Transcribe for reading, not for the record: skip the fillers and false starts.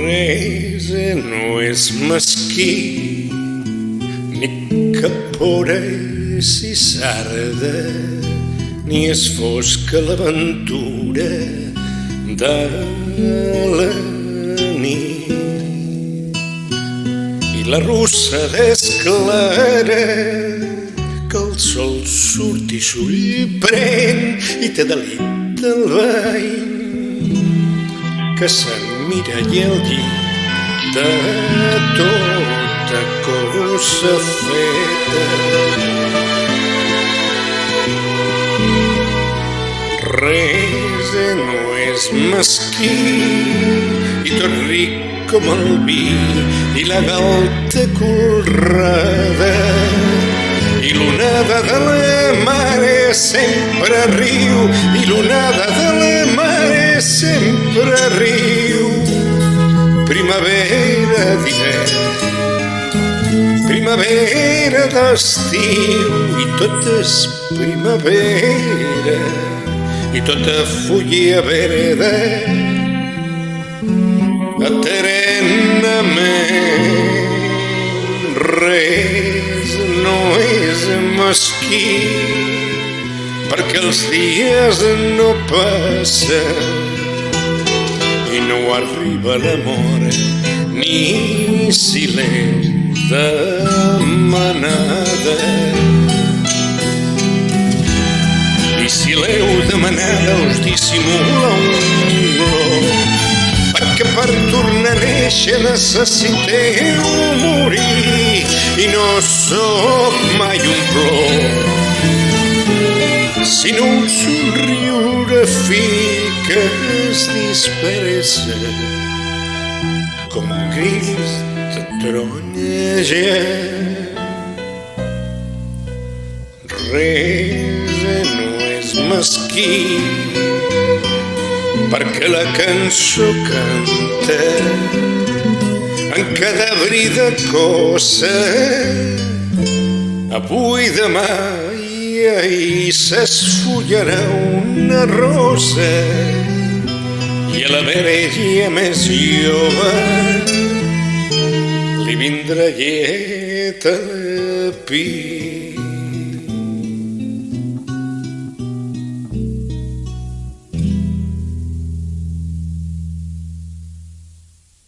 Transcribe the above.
Res no és mesquí, ni capora si sarda, ni és fosca l'aventura de la nit. I la russa desclara que el sol surt i s'ull pren i té delit el veí que s'emmiralla al llit de tota cosa feta. Res no és mesquí i tot ric com el vi i la galta colrada i l'onada de la mare sempre riu i l'onada de la mare sempre riu. Primavera d'hivern, primavera d'estiu i tot és primavera i tota fulla verda eternament. Res no és mesquí perquè els dies no passen i no arriba la mort ni si l'heu demanada. I si l'heu demanada us dissimula un glop perquè per tornar a néixer necessiteu morir i no sóc mai un plor sinó un somriure fi que es dispersa com grits de taronja. Res no és mesquí perquè la cançó canta en cada bri de cosa avui, demà i ahir s'esfollarà una rosa i a la verella més jove li vindrà llet a la pila.